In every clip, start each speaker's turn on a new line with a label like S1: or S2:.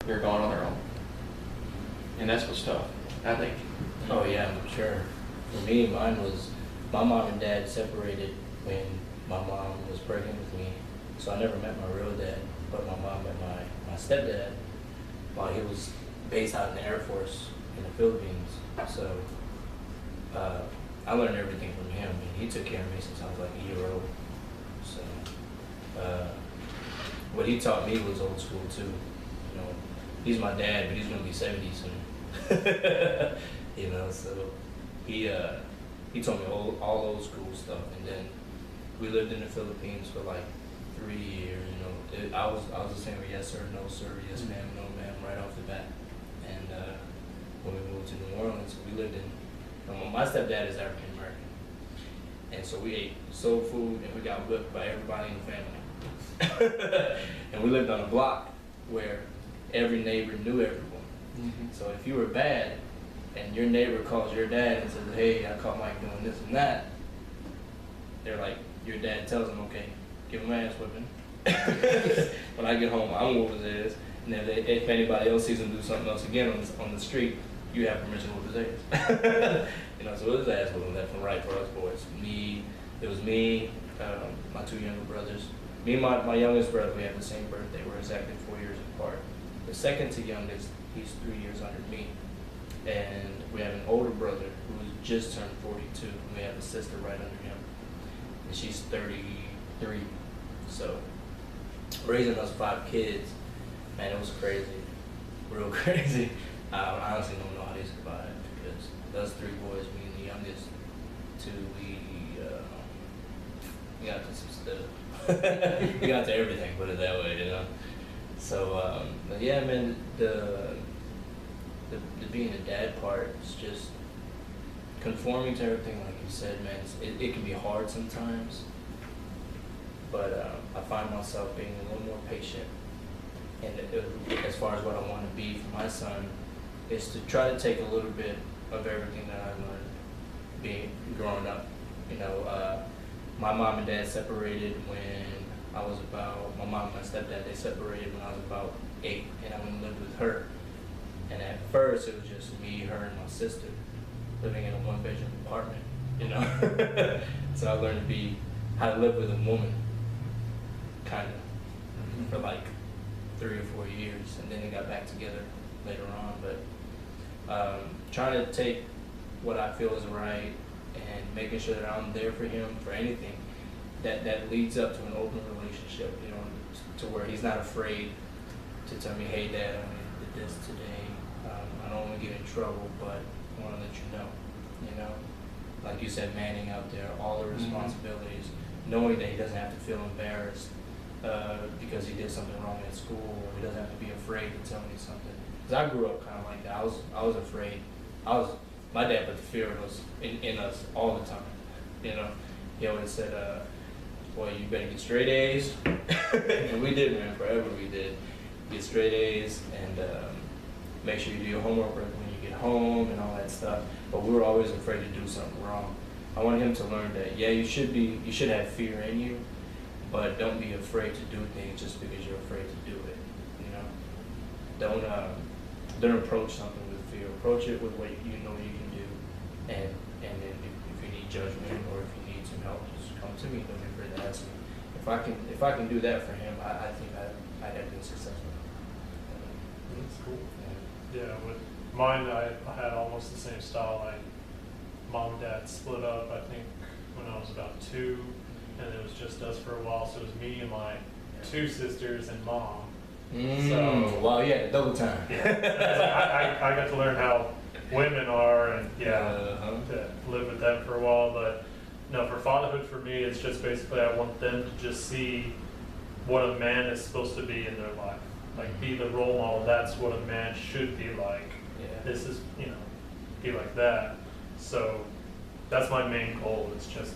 S1: you're gone on their own. And that's what's tough, I think.
S2: Oh yeah, I'm sure. For me, mine was, my mom and dad separated when my mom was pregnant with me. So I never met my real dad, but my mom met my stepdad while he was based out in the Air Force in the Philippines. So I learned everything from him, and he took care of me since I was like a year old. So what he taught me was old school too. You know, he's my dad, but he's gonna be 70 soon. You know, so he taught me all old school stuff, and then we lived in the Philippines for like 3 years. You know, I was the same with yes sir, no sir, yes ma'am, no ma'am, right off the bat. And when we moved to New Orleans, we lived in. My stepdad is African American, and so we ate soul food and we got whipped by everybody in the family. And we lived on a block where every neighbor knew everyone. Mm-hmm. So if you were bad and your neighbor calls your dad and says, hey, I caught Mike doing this and that, they're like, your dad tells them, okay, give him ass whipping. When I get home, I'm whoop his ass. And then if anybody else sees him do something else again on the street, you have permission to whoop his ass. You know, so it was ass whooping left and right for us boys. It was me, my two younger brothers. Me and my youngest brother, we have the same birthday. We're exactly 4 years apart. The second to youngest, he's 3 years under me. And we have an older brother who's just turned 42. And we have a sister right under him. And she's 33. So raising those 5 kids, man, it was crazy. Real crazy. I honestly don't know how they survived, because those 3 boys, me and the youngest 2, we got to some stuff. We got to everything, put it that way, you know. So, but yeah, man, the being a dad part is just conforming to everything, like you said, man. It can be hard sometimes, but I find myself being a little more patient. And as far as what I want to be for my son, is to try to take a little bit of everything that I learned growing up. You know, my mom and dad separated when I was about, my mom and my stepdad, they separated when I was about 8, and I went and lived with her. And at first, it was just me, her, and my sister living in a 1-bedroom apartment, you know? So I learned how to live with a woman, kind of, for like 3 or 4 years, and then they got back together later on. But trying to take what I feel is right and making sure that I'm there for him for anything that leads up to an open relationship, you know, to where he's not afraid to tell me, hey dad, I did this today. I don't want to get in trouble, but I want to let you know, like you said, manning out there, all the responsibilities, knowing that he doesn't have to feel embarrassed because he did something wrong at school, or he doesn't have to be afraid to tell me something. Because I grew up kind of like that. I was afraid. My dad put the fear in us all the time. You know, he always said, "Boy, you better get straight A's," and we did, man. Forever we did. Get straight A's and make sure you do your homework when you get home and all that stuff. But we were always afraid to do something wrong. I want him to learn that, yeah, you should have fear in you, but don't be afraid to do things just because you're afraid to do it. You know, don't approach something with fear. Approach it with what you know you can do, and then if you need judgment or if you need some help, just come to me. Don't be afraid to ask me. If I can do that for him, I think I'd have been successful.
S3: That's cool. Yeah, with mine, I had almost the same style. Like mom and dad split up, I think, when I was about 2, and it was just us for a while. So it was me and my 2 sisters and mom. So
S2: well, yeah, double time.
S3: Yeah, I got to learn how women are, and to live with them for a while. But no, for fatherhood, for me, it's just basically I want them to just see what a man is supposed to be in their life. Like, be the role model. That's what a man should be like.
S2: Yeah.
S3: This is, be like that. So that's my main goal. It's just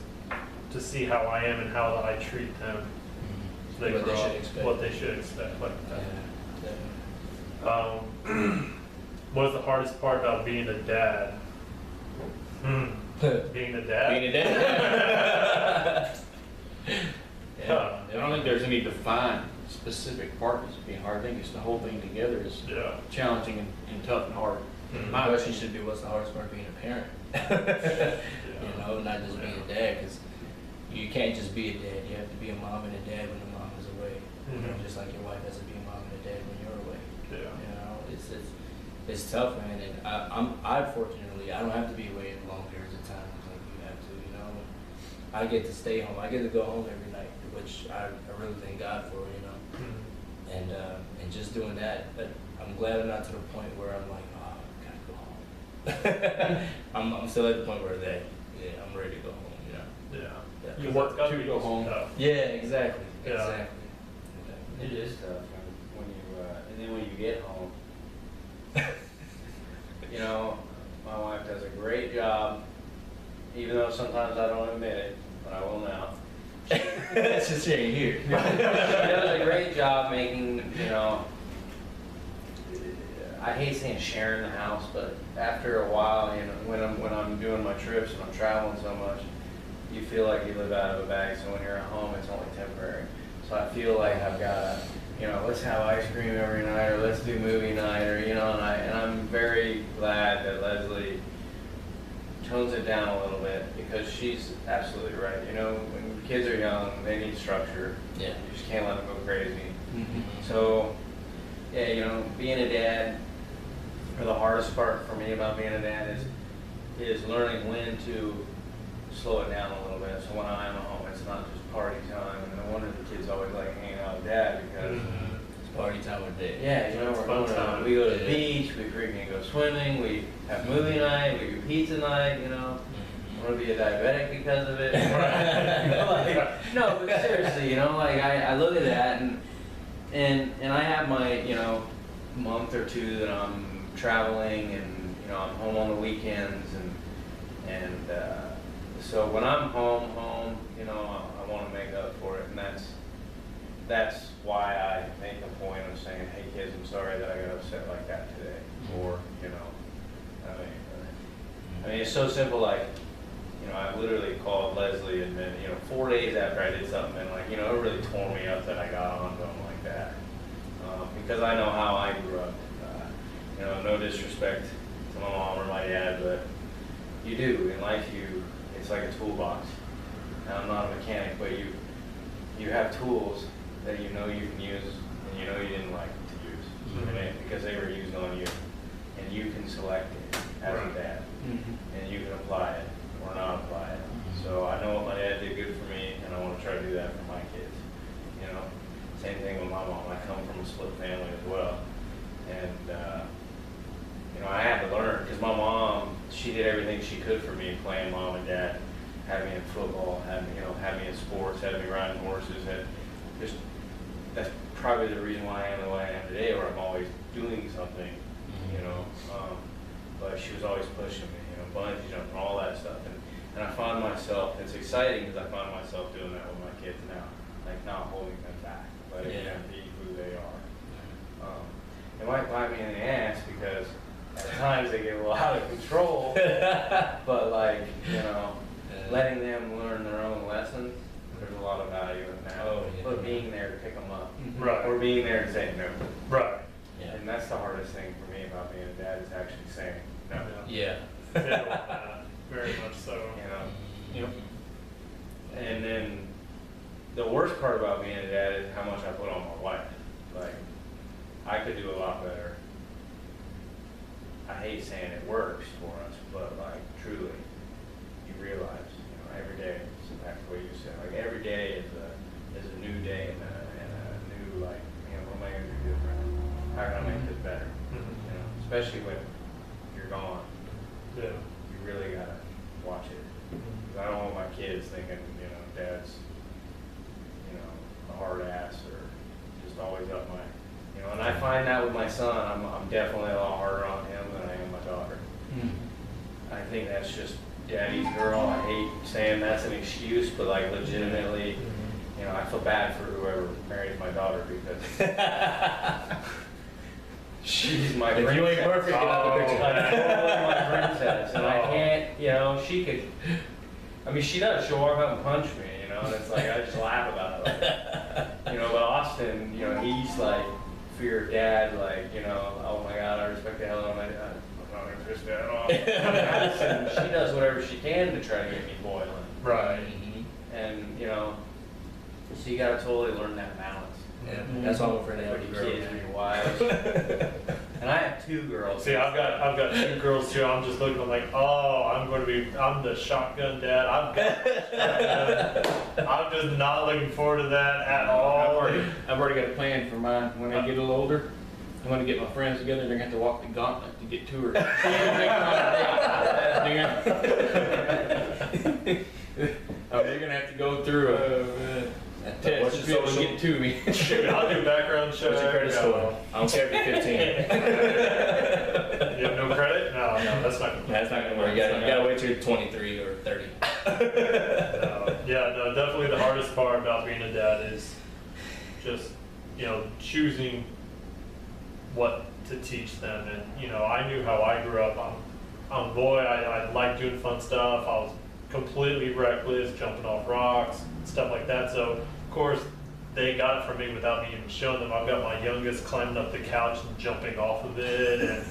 S3: to see how I am and how I treat them. So they grow up, what they should expect, like that. Yeah. What is the hardest part about being a dad? Being a dad?
S1: Being a dad?
S2: Yeah.
S1: I don't think there's any defined specific part that's being hard. I think it's the whole thing together is
S3: Yeah.
S1: challenging and tough and hard.
S3: Mhm.
S2: My question should be, what's the hardest part of being a parent? You know, not just being a dad, because you can't just be a dad. You have to be a mom and a dad when the mom is away. You know,
S3: Mhm.
S2: just like your wife has to be a mom and a dad when you're away.
S3: Yeah.
S2: You know, it's tough, man. And I fortunately, I don't have to be away in long periods of time like you have to. You know, I get to stay home. I get to go home every night, which I really thank God for. You know,
S3: Mhm.
S2: and just doing that. But I'm glad I'm not to the point where I'm like, oh, I gotta go home. I'm still at the point where I'm ready to go home. You know.
S3: Yeah.
S2: Yeah.
S1: You
S3: 'Cause
S1: work
S3: that's gotta
S1: to
S3: be
S1: go home.
S3: tough.
S2: Yeah, exactly.
S3: Yeah.
S2: Exactly.
S4: It is tough when you, and then when you get home, you know, my wife does a great job, even though sometimes I don't admit it, but I will now.
S2: That's just saying here.
S4: She does a great job making, you know, I hate saying sharing the house, but after a while, you know, when I'm doing my trips and I'm traveling so much, you feel like you live out of a bag. So when you're at home, it's only temporary. So I feel like I've got to, you know, let's have ice cream every night, or let's do movie night, or you know, and I'm very glad that Leslie tones it down a little bit, because she's absolutely right. You know, when kids are young, they need structure.
S2: Yeah.
S4: You just can't let them go crazy.
S2: Mm-hmm.
S4: So, yeah, you know, being a dad, or the hardest part for me about being a dad is learning when to slow it down a little bit. So when I'm at home, it's not just party time. And no wonder the kids always like hanging out with dad, because
S2: It's party time of day.
S4: yeah, you know,
S3: It's
S4: we're
S3: fun
S4: going
S3: time.
S4: we go to the
S2: Yeah.
S4: beach, we freaking go swimming, we have movie night, we do pizza night, you know. I want to be a diabetic because of it. You know, like, no, but seriously, you know, like I look at that and I have my, you know, month or two that I'm traveling, and you know, I'm home on the weekends, and so when I'm home, you know, I want to make up for it, and that's why I make a point of saying, hey kids, I'm sorry that I got upset like that today, or you know, I mean it's so simple, like, you know, I literally called Leslie and then, you know, 4 days after I did something, and like, you know, it really tore me up that I got on to them like that, because I know how I grew up. You know, no disrespect to my mom or my dad, but you do in life. It's like a toolbox. And I'm not a mechanic, but you have tools that you know you can use, and you know you didn't like to use, and because they were used on you, and you can select it as a dad, and you can apply it or not apply it. So I know what my dad did good for me, and I want to try to do that for my kids. You know, same thing with my mom. I come from a split family as well, and you know, I had to learn, because my mom, she did everything she could for me, playing mom and dad, had me in football, had me in sports, had me riding horses, that's probably the reason why I am the way I am today, where I'm always doing something, you know. But she was always pushing me, you know, bungee jumping, all that stuff, and I find myself, it's exciting because I find myself doing that with my kids now, like not holding them back, letting them be who they are. It might bite me in the ass because at times they get a little out of control, but like, you know, letting them learn their own lessons, there's a lot of value in that.
S2: Oh, yeah.
S4: But being there to pick them up,
S3: Right.
S4: or being there to say no.
S3: Right.
S2: Yeah.
S4: And that's the hardest thing for me about being a dad, is actually saying no.
S2: Yeah.
S3: Very much so.
S4: You know, and then the worst part about being a dad is how much I put on my wife. Like, I could do a lot better. I hate saying it works for us, but like truly, you realize, you know, every day, it's exactly what you said. Like every day is a new day and a new, like, you know, what am I gonna do different? How can I make this better? You know, especially when you're gone.
S3: Yeah.
S4: You really gotta watch it. 'Cause I don't want my kids thinking, you know, dad's, you know, a hard ass or just always up my, you know. And I find that with my son, I'm definitely a lot harder on him than I am my daughter. I think that's just daddy's girl. I hate saying that's an excuse, but like legitimately, you know, I feel bad for whoever marries my daughter, because she's my
S2: If you ain't
S4: princess.
S2: perfect, get out the picture.
S4: I'm totally my princess, and I can't, you know, she could, I mean, she does. She'll walk up and punch me, you know, and it's like, I just laugh about it. Like, you know, but Austin, you know, he's like fear of dad, like, you know, oh my God, I respect the hell out of my dad. I don't respect at all. Madison, she does whatever she can to try to get me boiling.
S3: Right.
S4: And, you know, so you gotta totally learn that balance.
S2: Yeah, that's why I'm afraid to
S4: With
S2: have you
S4: your
S2: grow.
S4: kids and your wives. And I have 2 girls.
S3: See, I've got 2 girls too. I'm just looking. I'm like, oh, I'm the shotgun dad. I'm just not looking forward to that at all.
S1: I've already got a plan for mine. When I get a little older, I'm gonna get my friends together. They're gonna have to walk the gauntlet to get to her. They're gonna have to go through a test
S2: What's
S1: to be able to get to me.
S3: Shoot, I'll do background check.
S2: What's your credit score? I don't care if you're 15.
S3: You have no credit? No, that's not gonna work.
S2: That's not gonna work. You gotta wait till you're 23 or 30.
S3: No. Yeah, no, definitely the hardest part about being a dad is just, you know, choosing what to teach them. And, you know, I knew how I grew up. I'm a boy, I liked doing fun stuff. I was completely reckless, jumping off rocks, stuff like that. So, of course, they got it from me without me even showing them. I've got my youngest climbing up the couch and jumping off of it. And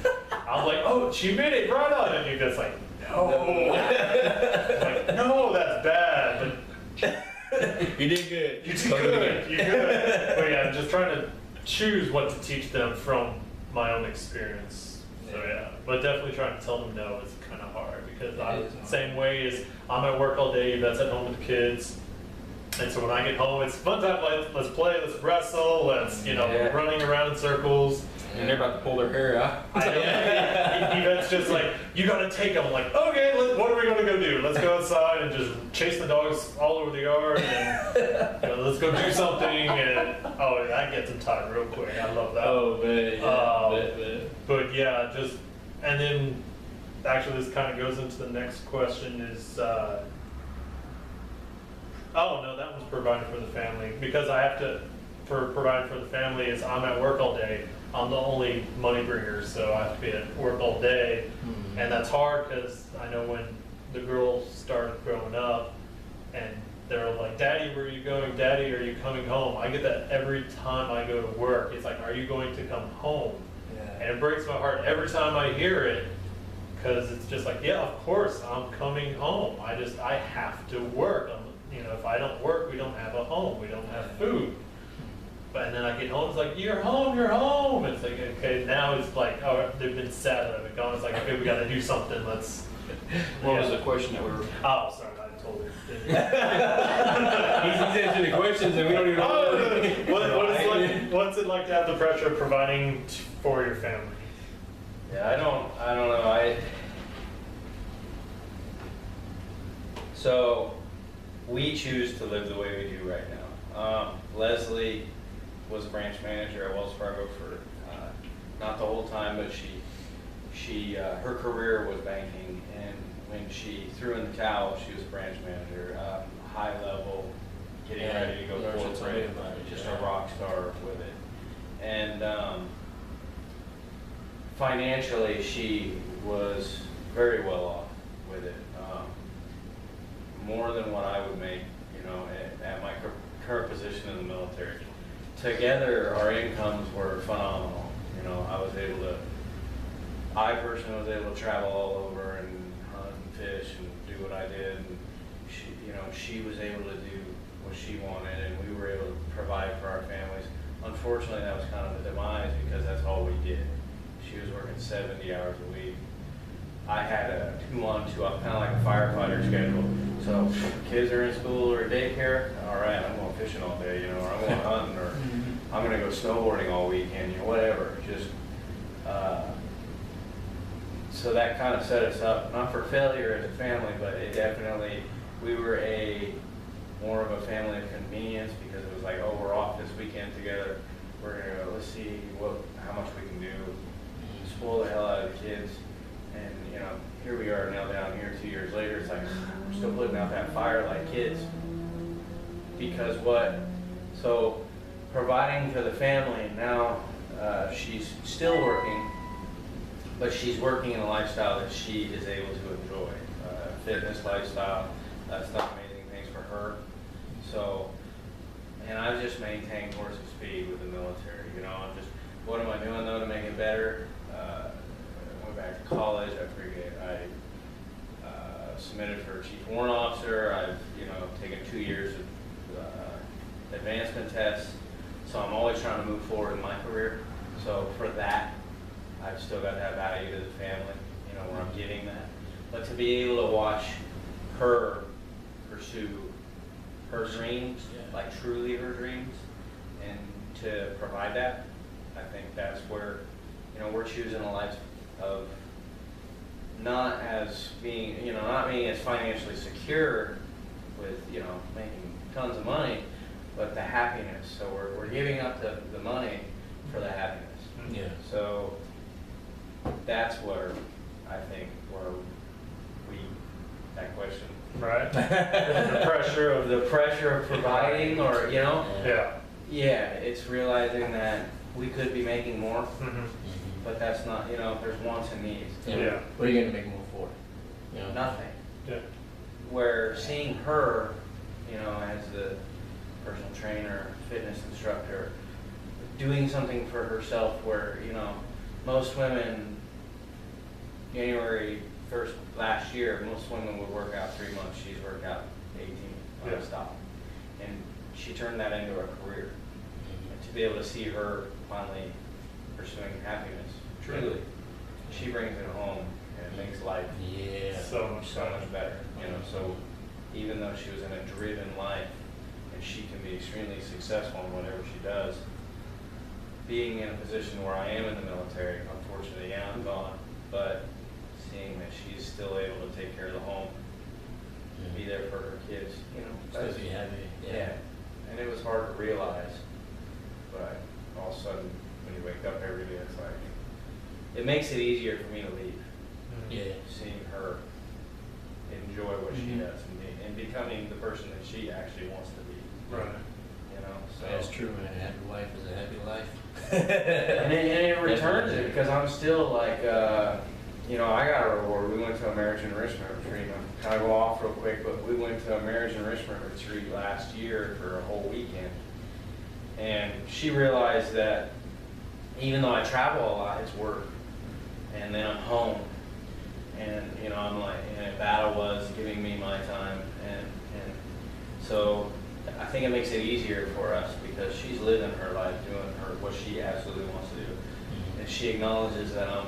S3: I was like, oh, she made it right on. And you're just like, no. Like, no, that's bad. But
S1: You did good.
S3: you did good. You good. But yeah, just trying to choose what to teach them from my own experience. So yeah, but definitely trying to tell them no is kind of hard because I'm the same way as I'm at work all day, that's at home with the kids. And so when I get home, it's fun time. Let's play, let's wrestle, let's, you know, running around in circles.
S1: And they're about to pull their hair out.
S3: Yvette's just like, you gotta take them. I'm like, okay, what are we gonna go do? Let's go outside and just chase the dogs all over the yard and you know, let's go do something. And oh, that gets them tired real quick. I love that.
S2: Oh, man. Yeah,
S3: But yeah, just, and then actually this kind of goes into the next question is, oh no, that was providing for the family because I have to, for providing for the family is I'm at work all day. I'm the only money bringer, so I have to be at work all day. And that's hard because I know when the girls started growing up and they're like, Daddy, where are you going? Daddy, are you coming home? I get that every time I go to work. It's like, are you going to come home? And it breaks my heart every time I hear it because it's just like, yeah, of course I'm coming home. I have to work. You know, if I don't work, we don't have a home. We don't have food. But and then I get home, it's like, you're home. And it's like, okay, now it's like, oh, they've been sad that I've been gone. It's like, okay, we got to do something. Let's.
S1: What was the question that we were?
S3: Oh, sorry, I told you.
S1: He's answering the questions and we don't even know.
S3: What's it like to have the pressure of providing for your family?
S4: Yeah, I don't know. So we choose to live the way we do right now. Leslie was a branch manager at Wells Fargo for not the whole time, but she her career was banking, and when she threw in the towel, she was a branch manager, high level, getting ready to go corporate, just a rock star with it. And financially, she was very well off with it, more than what I would make, you know, at my current position in the military. Together, our incomes were phenomenal. You know, I personally was able to travel all over and hunt and fish and do what I did. And she was able to do what she wanted, and we were able to provide for our families. Unfortunately, that was kind of the demise because that's all we did. She was working 70 hours a week. I had a 2-on-2 off, kind of like a firefighter schedule. So kids are in school or daycare, all right, I'm going fishing all day, you know, or I'm going hunting, or I'm going to go snowboarding all weekend, you know, whatever. Just so that kind of set us up, not for failure as a family, but it definitely, we were more of a family of convenience because it was like, oh, we're off this weekend together. We're going to go, let's see how much we can do, spoil the hell out of the kids. And, you know, here we are now down here 2 years later. It's like, we're still putting out that fire like kids. Because so providing for the family, and now she's still working, but she's working in a lifestyle that she is able to enjoy. Fitness lifestyle, that's done amazing things for her. So and I've just maintained course of speed with the military. You know, I'm just, what am I doing though to make it better? I went back to college. I submitted for chief warrant officer. I've, you know, taken 2 years of advancement tests. So I'm always trying to move forward in my career. So for that, I've still got to have value to the family, you know, where I'm giving that. But to be able to watch her pursue her dreams, like truly her dreams, and to provide that, I think that's where, you know, we're choosing a life of not as being, you know, not being as financially secure with, you know, making tons of money, but the happiness. So we're giving up the money for the happiness.
S2: Yeah.
S4: So that's where I think where we, that question.
S3: Right. The
S4: pressure of providing, or, you know?
S3: Yeah.
S4: Yeah, it's realizing that we could be making more,
S3: Mm-hmm.
S4: but that's not, you know, there's wants and needs.
S3: Yeah.
S2: What are you gonna make more for? You know?
S4: Nothing.
S3: Yeah.
S4: Where seeing her, you know, as the personal trainer, fitness instructor, doing something for herself where, you know, most women, January 1st last year, most women would work out 3 months. She's worked out 18 non-stop. And she turned that into a career. And to be able to see her finally pursuing happiness, truly, she brings it home and it makes life
S3: So much
S4: better. You know, so even though she was in a driven life, and she can be extremely successful in whatever she does, being in a position where I am in the military, unfortunately, yeah, I'm gone, but seeing that she's still able to take care of the home, be there for her kids, you know,
S2: Supposed to be happy.
S4: yeah. And it was hard to realize, but all of a sudden, when you wake up every day, it's like, it makes it easier for me to leave.
S2: Yeah.
S4: Seeing her enjoy what she does and becoming the person that she actually wants to be.
S3: Right.
S4: You know, so.
S2: That's true, man. A happy wife is a happy life.
S4: And it returns it, because I'm still like, you know, I got a reward. We went to a marriage enrichment retreat. I'm kind of go off real quick, but we went to a marriage enrichment retreat last year for a whole weekend. And she realized that even though I travel a lot, it's work. And then I'm home. And, you know, I'm like, and battle was giving me my time. And so I think it makes it easier for us because she's living her life, doing what she absolutely wants to do. And she acknowledges that I'm,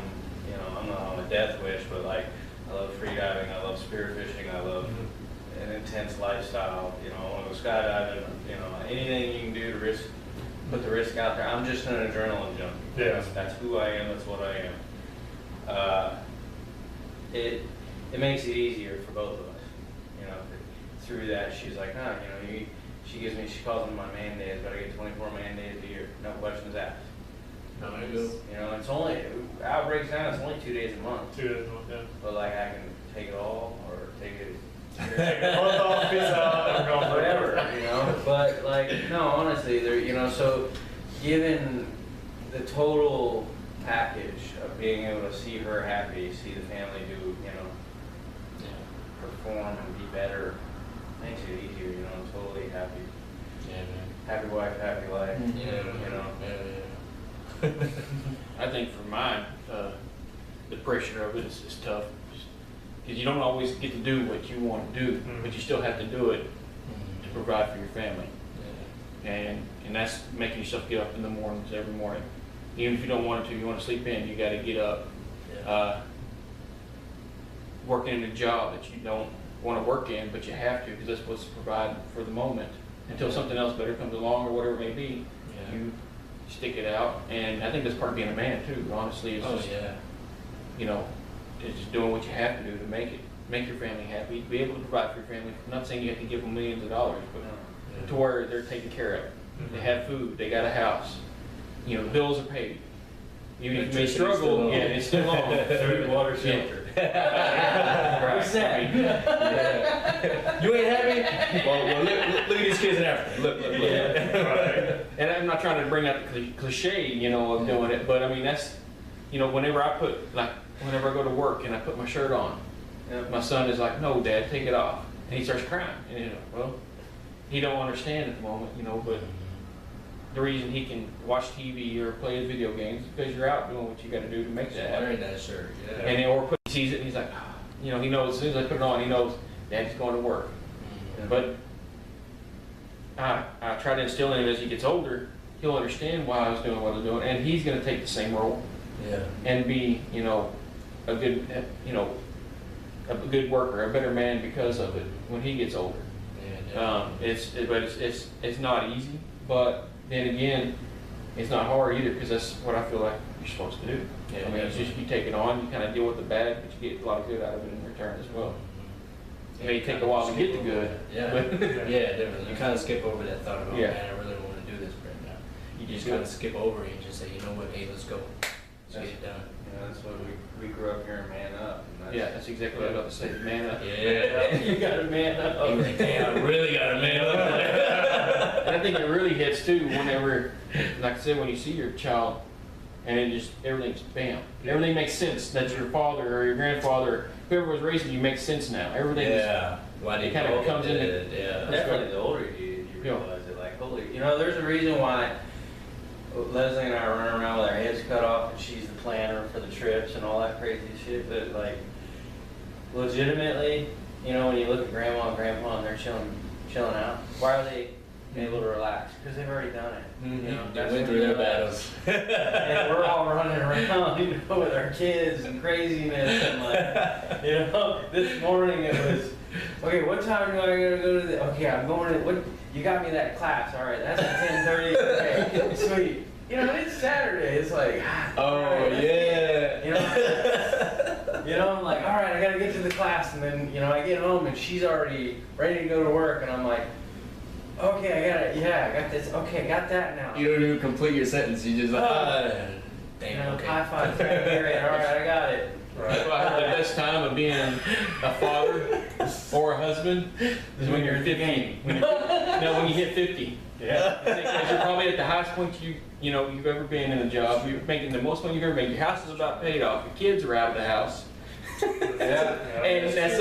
S4: you know, I'm not on a death wish, but like, I love free diving, I love spearfishing, I love an intense lifestyle. You know, I want to go skydiving, you know, anything you can do to put the risk out there. I'm just an adrenaline junkie.
S3: Yeah.
S4: That's who I am, that's what I am. It makes it easier for both of us. You know, through that, she's like, nah, you know, she calls them my man days, but I get 24 man days a year, no questions asked. You know, it's only, how it breaks down, it's only 2 days a month.
S3: 2 days a month, yeah.
S4: But like, I can take it all, or take it,
S3: Take a month off, peace out, I'm going
S4: whatever, you know? But like, no, honestly, there, you know, so given the total package of being able to see her happy, see the family do, you know, perform and be better, makes it easier, you know, I'm totally happy.
S2: Yeah, man.
S4: Happy wife, happy life,
S2: Yeah,
S4: you know.
S2: Yeah.
S1: I think for mine, the pressure of it is tough. Because you don't always get to do what you want to do, but you still have to do it to provide for your family. And that's making yourself get up in the mornings, every morning. Even if you don't want to, you want to sleep in, you got to get up. Working in a job that you don't want to work in, but you have to, because that's what's providing for the moment. Until something else better comes along, or whatever it may be, you stick it out. And I think that's part of being a man too, honestly. It's just, you know, it's just doing what you have to do to make your family happy, be able to provide for your family. I'm not saying you have to give them millions of dollars, but to where they're taken care of. They have food, they got a house, you know, the bills are paid. Even if you may struggle, it's still on.
S3: Food, water, shelter.
S1: What's that?
S2: You ain't happy? Well, look at these kids in Africa. Look.
S3: Right.
S1: And I'm not trying to bring out the cliche, you know, of doing it, but I mean, that's, you know, whenever I go to work and I put my shirt on, my son is like, no, Dad, take it off. And he starts crying. And, you know, well, he don't understand at the moment, you know, but the reason he can watch TV or play video games is because you're out doing what you got to do to make that happen.
S2: Wearing that shirt, yeah.
S1: And then, or he sees it and he's like, "Ah," you know, he knows as soon as I put it on, he knows Dad's going to work. But I try to instill in him as he gets older, he'll understand why I was doing what I was doing, and he's going to take the same role and be, you know, a good, you know, a good worker, a better man because of it when he gets older. It's not easy, but then again, it's not hard either because that's what I feel like you're supposed to do. I mean, it's just you take it on, you kind of deal with the bad, but you get a lot of good out of it in return as well. It may take a while to get the good.
S2: Definitely. You kind of skip over that thought about, man, I really don't want to do this right now. You just kind of skip over it and just say, you know what, hey, let's go. Let's get it done.
S4: Yeah, that's what we grew up hearing, man up. And
S1: That's exactly what I was about to say, man up.
S2: Yeah.
S1: You gotta man up.
S2: He was like, damn, I really got to man up.
S1: And I think it really hits too whenever, like I said, when you see your child and it just, everything's bam. Everything makes sense. That's your father or your grandfather, whoever was raising you makes sense now. Everything
S2: Why
S1: it kind of comes in.
S4: definitely the older you realize it, like, holy, you know,
S5: There's a reason why Leslie and I run around with our heads cut off and she's the planner for the trips and all that crazy shit, but like, legitimately, you know, when you look at grandma and grandpa and they're chilling out, why are they able to relax? Because they've already done it. You know,
S2: They went through their battles.
S5: And we're all running around, you know, with our kids and craziness and like, you know, this morning it was, okay, what time do I gotta go to the, okay, I'm going to, what, you got me that class, all right, that's at 10:30, okay, sweet. You know, it's Saturday, it's like, you know, I'm like, all right, I gotta get to the class, and then, you know, I get home and she's already ready to go to work, and I'm like, okay, I got this, okay, got that now.
S2: You don't even complete your sentence. You just
S5: You know, high five, great, all right, I got it.
S1: Right. Well, I heard the best time of being a father or a husband is when you're 50. When you hit 50. Because you're probably at the highest point you've ever been in a job. You're making the most money you've ever made. Your house is about paid off. Your kids are out of the house. And that's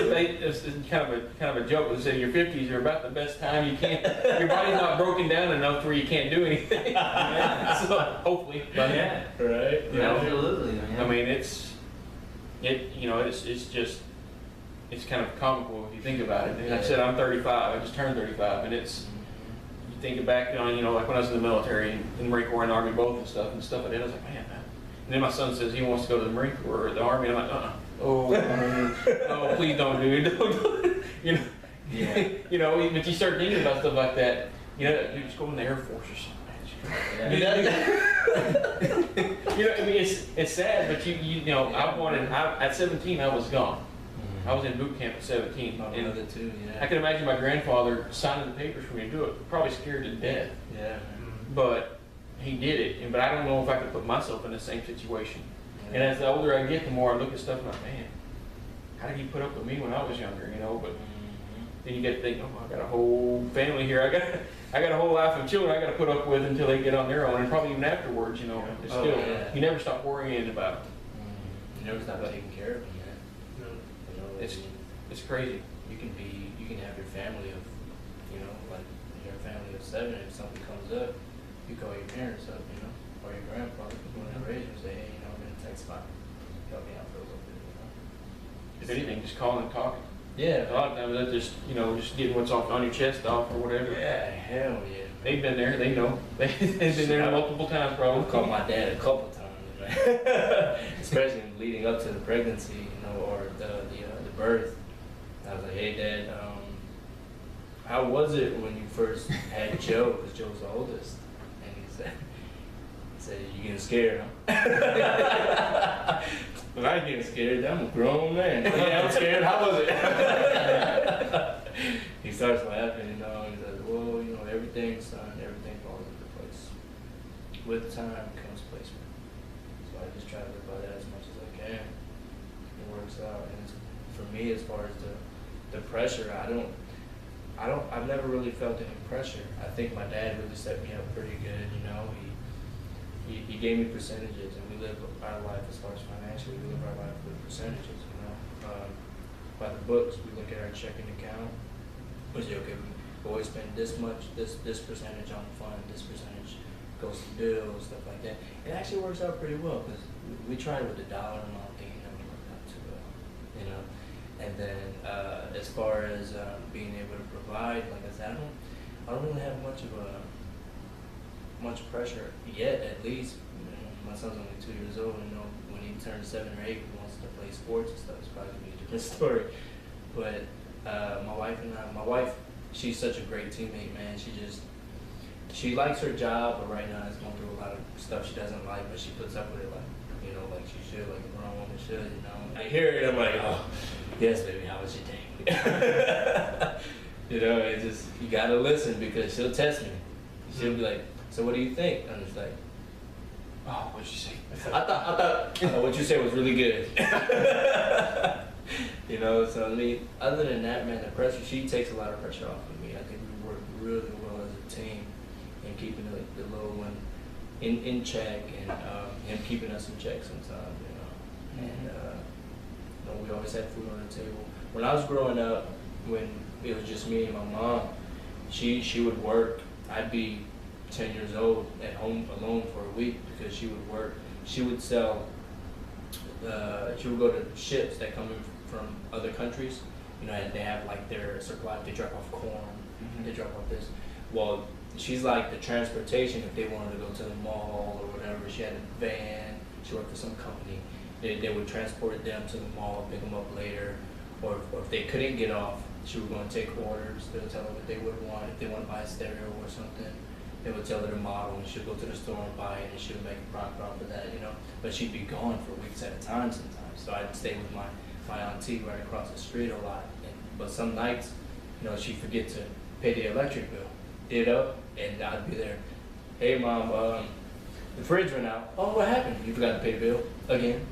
S1: kind of a joke. They say your 50s are about the best time you can. Your body's not broken down enough where you can't do anything. So hopefully,
S5: Yeah.
S2: right.
S5: Absolutely.
S1: I mean, it's kind of comical if you think about it. And like I said, I'm 35. I just turned 35, and it's, you think back on, you know, like when I was in the military, in the Marine Corps and Army both and stuff I did. I was like, man. And then my son says he wants to go to the Marine Corps or the Army. I'm like, oh, please don't do it. Don't do it. You know.
S5: Yeah.
S1: You know, but you start thinking about stuff like that. You know, you just go in the Air Force or something. You know, I mean, it's sad, but you know, at 17 I was gone. I was in boot camp at 17. I can imagine my grandfather signing the papers for me to do it. Probably scared to death.
S2: Yeah.
S1: But he did it. But I don't know if I could put myself in the same situation. And as the older I get, the more I look at stuff and I'm like, man, how did he put up with me when I was younger? You know, but then you get to think, oh, I got a whole family here. I got a whole life of children I got to put up with until they get on their own, and probably even afterwards. You know, it's still you never stop worrying about it.
S2: You never stop taking care of them, man.
S3: No.
S2: You know,
S1: It's crazy.
S2: you can have your family of, you know, like your family of 7. If something comes up, you call your parents up, you know, or your grandfather, when they raise you, say, hey, you know, I'm in a text spot, help me out for a little bit, you know.
S1: If anything, just calling and talking.
S2: Yeah.
S1: A lot of times that's just, you know, just getting what's on your chest off or whatever.
S2: Yeah, hell yeah.
S1: They've been there. They know. They've been there multiple times, probably.
S2: I've called my dad a couple times, man. Especially leading up to the pregnancy, you know, or the birth. I was like, hey, Dad, how was it when you first had Joe? Because Joe's the oldest. And he said, you getting scared, huh? But I ain't getting scared. I'm a grown man. Yeah, I'm scared. How was it? He starts laughing, you know, and he says, well, you know, everything falls into place. With time comes placement. So I just try to live by that as much as I can. It works out. And for me, as far as the pressure, I've never really felt any pressure. I think my dad really set me up pretty good, you know. He gave me percentages, and we live our life as far as financially, we live our life with percentages, you know. By the books, we look at our checking account. We say, okay, always spend this much, this percentage on fun, this percentage goes to bills, stuff like that. It actually works out pretty well because we tried with the dollar amount thing, it never worked out too well, you know. And then as far as being able to provide, like I said, I don't really have much pressure yet. At least, you know, my son's only 2 years old, and you know, when he turns 7 or 8, he wants to play sports and stuff. It's probably gonna be a different story. But my wife, she's such a great teammate, man. She likes her job, but right now it's going through a lot of stuff she doesn't like, but she puts up with it like, you know, like she should, like a grown woman should, you know. I hear it, I'm like, oh, yes, baby, how was your day? You know, it's just, you gotta listen because she'll test me. She'll be like, so what do you think? I'm just like, oh, what'd you say? I thought what you said was really good. You know, so I mean, other than that, man, the pressure, she takes a lot of pressure off of me. I think we work really well as a team and keeping the little one in check and him keeping us in check sometimes, you know. And you know, we always had food on the table. When I was growing up, when it was just me and my mom, she would work. I'd be 10 years old at home alone for a week because she would work. She would sell, she would go to ships that come in from other countries, you know, and they have like their supply, they drop off corn, they drop off this. Well, she's like the transportation if they wanted to go to the mall or whatever. She had a van, she worked for some company. They would transport them to the mall, pick them up later, or if they couldn't get off, she would go and take orders. They would tell her what they would want. If they want to buy a stereo or something, they would tell her the model, and she'd go to the store and buy it, and she would make a profit off of that, you know. But she'd be gone for weeks at a time sometimes. So I'd stay with my auntie right across the street a lot. But some nights, you know, she'd forget to pay the electric bill, you know, and I'd be there. Hey, Mom, the fridge went out. Oh, what happened? You forgot to pay the bill again.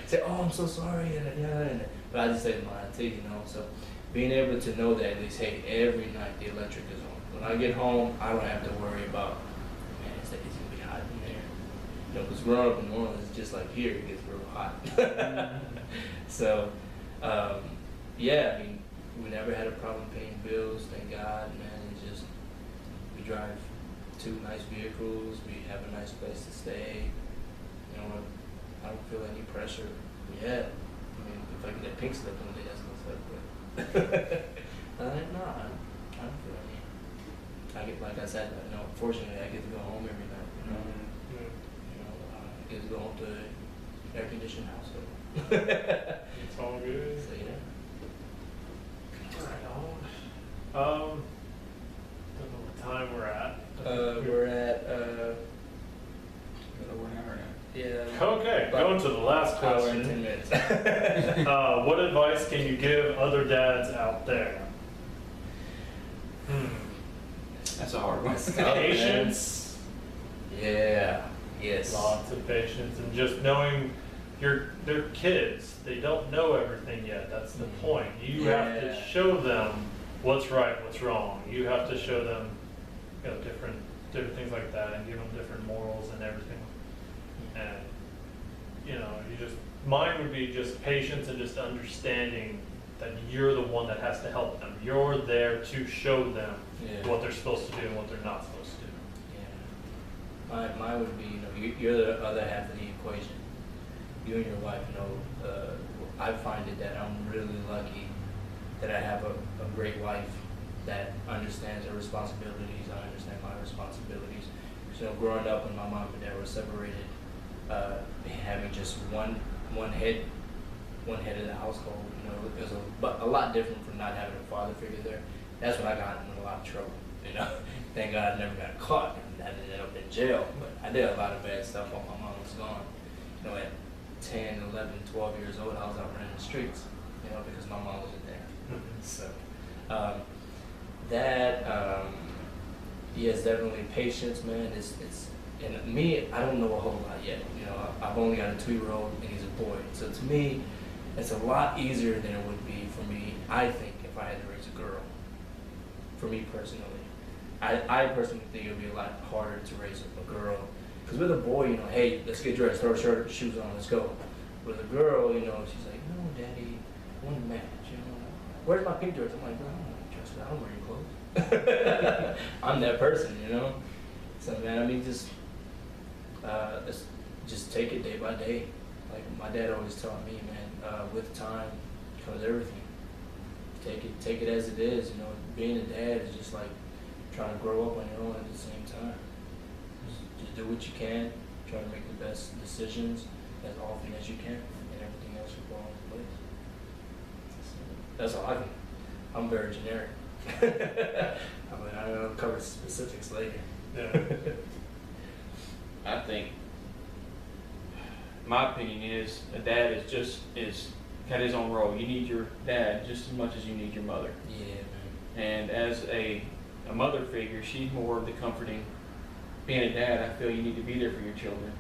S2: Say, oh, I'm so sorry, and but I just say to my auntie, you know. So being able to know that at least, hey, every night the electric is on. When I get home, I don't have to worry about, man, it's gonna be hot in there. You know, because growing up in New Orleans, it's just like here, it gets real hot. So, yeah, I mean, we never had a problem paying bills, thank God, man. It's just, we drive 2 nice vehicles, we have a nice place to stay. You know, I don't feel any pressure yet. I mean, if I get that pink slip one day, that's gonna slip, but no, I don't feel any. I get, like I said, you know, fortunately, I get to go home every night, you know. You know, I get to go home to an air-conditioned household.
S3: It's all good.
S2: So, yeah.
S3: Don't know what time we're at.
S2: We're at,
S1: Over an hour now.
S2: yeah.
S3: Okay, going to the last
S2: Hour and 10
S3: question.
S2: minutes.
S3: What advice can you give other dads out there?
S1: That's a hard one.
S3: Patience,
S2: Yeah. Yes.
S3: lots of patience, and just knowing they're kids. They don't know everything yet. That's the point. You have to
S2: Yeah.
S3: show them what's right, what's wrong. You have to show them, you know, different things like that, and give them different morals and everything. And you know, mine would be just patience and just understanding that you're the one that has to help them. You're there to show them
S2: Yeah.
S3: what they're supposed to do and what they're not supposed to do.
S2: Yeah. Mine would be, you know, you're the other half of the equation. You and your wife, you know, I find it that I'm really lucky that I have a great wife that understands her responsibilities. I understand my responsibilities. So, growing up when my mom and dad were separated, having just one head of the household, you know, it was a lot different from not having a father figure there. That's when I got in a lot of trouble, you know. Thank God I never got caught and I ended up in jail, but I did a lot of bad stuff while my mom was gone. You know, at 10, 11, 12 years old, I was out running the streets, you know, because my mom wasn't there. So, yes, definitely patience, man. It's and me, I don't know a whole lot yet. You know, I've only got a 2-year-old and he's a boy. So to me, it's a lot easier than it would be for me, I think, if I had to raise a girl. For me personally, I personally think it would be a lot harder to raise a girl. Because with a boy, you know, hey, let's get dressed, throw a shirt, shoes on, let's go. With a girl, you know, she's like, no, Daddy, I want to match, you know. Where's my pink dress? I'm like, bro, I don't want to I don't wear your clothes. I'm that person, you know? So, man, I mean, just take it day by day. Like my dad always taught me, man, with time comes everything. Take it as it is, you know? Being a dad is just like trying to grow up on your own at the same time. Just do what you can, try to make the best decisions as often as you can, and everything else will fall into place. That's all I can. I'm very generic. I mean, I'll cover specifics later.
S3: Yeah.
S1: I think, my opinion is, a dad is got his own role. You need your dad just as much as you need your mother.
S2: Yeah, man.
S1: And as a mother figure, she's more of the comforting. Being a dad, I feel you need to be there for your children.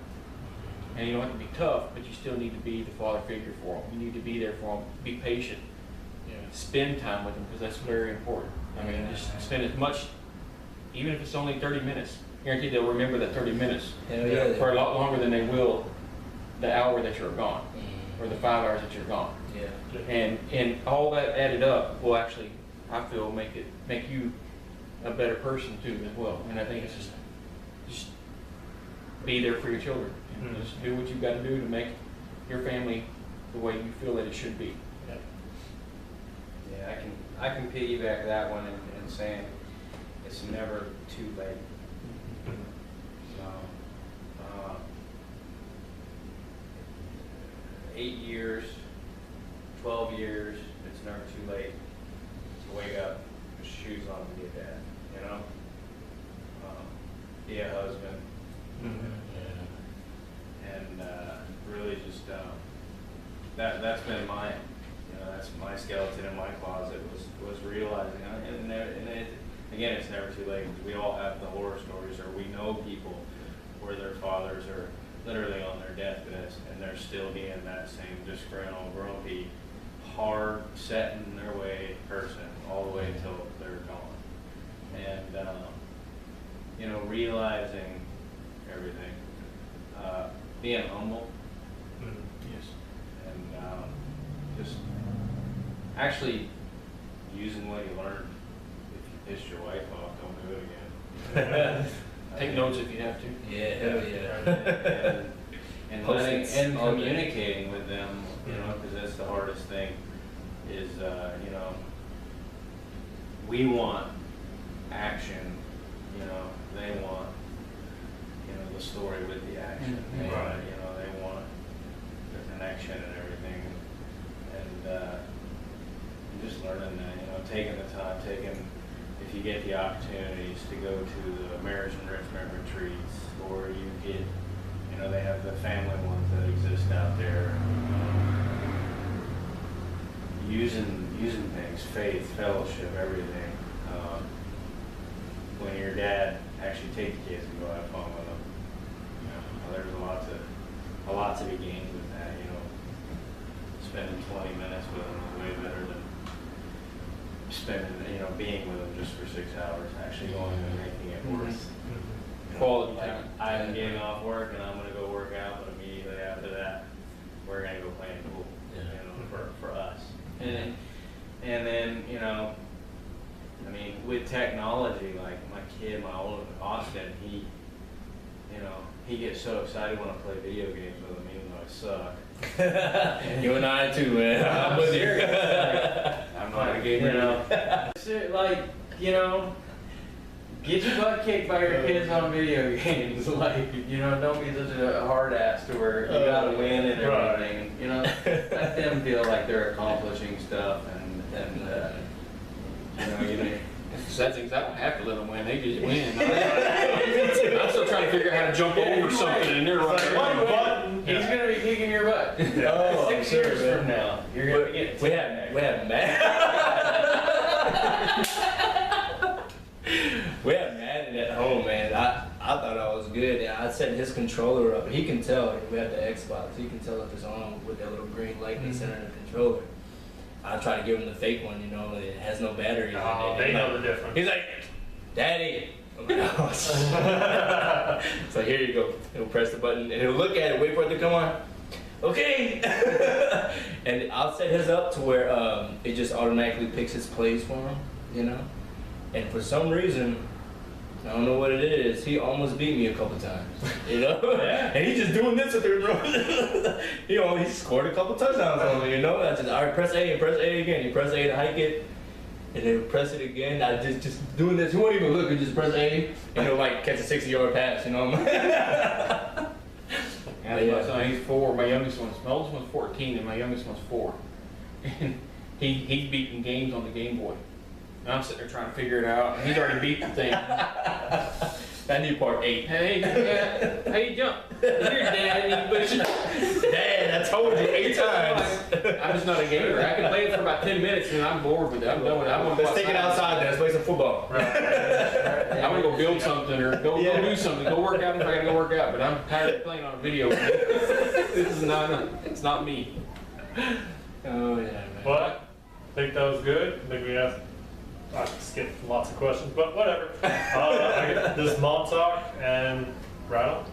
S1: And you don't have to be tough, but you still need to be the father figure for them. You need to be there for them. Be patient.
S2: Yeah.
S1: Spend time with them, because that's very important. I mean, just spend as much, even if it's only 30 minutes. Guaranteed they'll remember that 30 minutes
S2: Hell yeah.
S1: for a lot longer than they will the hour that you're gone,
S2: Mhm.
S1: or the 5 hours that you're gone.
S2: Yeah.
S1: And all that added up will actually, I feel, make you a better person too as well. And I think it's just be there for your children, and
S3: Mhm.
S1: just do what you've got to do to make your family the way you feel that it should be.
S5: Yeah, I can piggyback that one and saying it's never too late. So, 8 years, 12 years, it's never too late to wake up, put your shoes on, and be a dad. You know, be a husband, and really just that's been my, that's my skeleton in my closet was realizing, and again, it's never too late, because we all have the horror stories, or we know people where their fathers are literally on their deathbeds and they're still being that same disgruntled, grumpy, hard, set in their way person all the way until they're gone. And realizing everything, being humble,
S1: Yes.
S3: Mm-hmm. and just actually using what you learned. If you pissed your wife off, don't do it again.
S1: Take notes if you have to.
S2: Yeah, hell yeah.
S3: and
S2: Post-its
S3: and
S2: all day.
S3: communicating with them, because that's the hardest thing. Is we want action. They want the story with the action.
S1: Mhm.
S3: They,
S5: Right.
S3: they want the connection and everything, and just learning that. Taking the time, if you get the opportunities to go to the marriage enrichment retreats, or you get, they have the family ones that exist out there. Using things, faith, fellowship, everything. When your dad, actually take the kids and go have fun with them. There's a lot to be gained with that. Spending 20 minutes with them is way better than spending, being with them just for 6 hours, actually going and making it worth.
S1: Quality
S3: Like,
S1: time.
S3: I'm getting off work and I'm gonna go work out, but immediately after that, we're gonna go play in the pool, for us. And then, with technology, like my oldest, Austin, he gets so excited when I play video games with him, even though I suck.
S2: You and I too, man. I'm with you.
S3: I'm not a gamer.
S5: Get your butt kicked by your kids on video games. Don't be such a hard ass to where you gotta win and everything. Let them feel like they're accomplishing stuff, and
S1: That's exactly, I don't have to let them win, they just win. I'm still trying to figure out how to jump over something, and they're right there.
S5: he's gonna be kicking your butt.
S2: Oh,
S5: 6 years from now, you're gonna be getting
S2: We have Matt. We have Madden at home, man. I thought I was good. I set his controller up. He can tell. We have the Xbox. He can tell if it's on with that little green lightning center in the controller. I try to give him the fake one. It has no batteries.
S3: Oh,
S2: in it.
S3: they know the difference.
S2: He's like, Daddy. I'm like, oh. So here you go. He'll press the button and he'll look at it, wait for it to come on. Okay. And I'll set his up to where it just automatically picks his plays for him. you know. And for some reason, I don't know what it is, he almost beat me a couple times, you know. And he's just doing this with her, bro. He scored a couple touchdowns on me, you know. I just, all right, press A and press A again. You press A to hike it, and then press it again. I just doing this. He won't even look. He just press A, and he'll like catch a 60-yard pass, you know.
S1: And my son, he's 4. My oldest one's 14, and my youngest one's 4. And he's beating games on the Game Boy. And I'm sitting there trying to figure it out. And he's already beat the thing.
S2: I need part 8.
S1: Hey, yeah, how you jump? Here, Dad.
S2: Dad, I told you 8 times.
S1: I'm just not a gamer. I can play it for about 10 minutes, and I'm bored with it. I'm done with it. I want to
S2: Let's take it outside then. Let's play some football.
S1: I want to go build something or go do something. Go work out if I got to go work out. But I'm tired of playing on a video game. It's not me.
S2: Oh, yeah, man.
S3: But I think that was good. I think I skipped lots of questions, but whatever. I got this mom talk and rattle.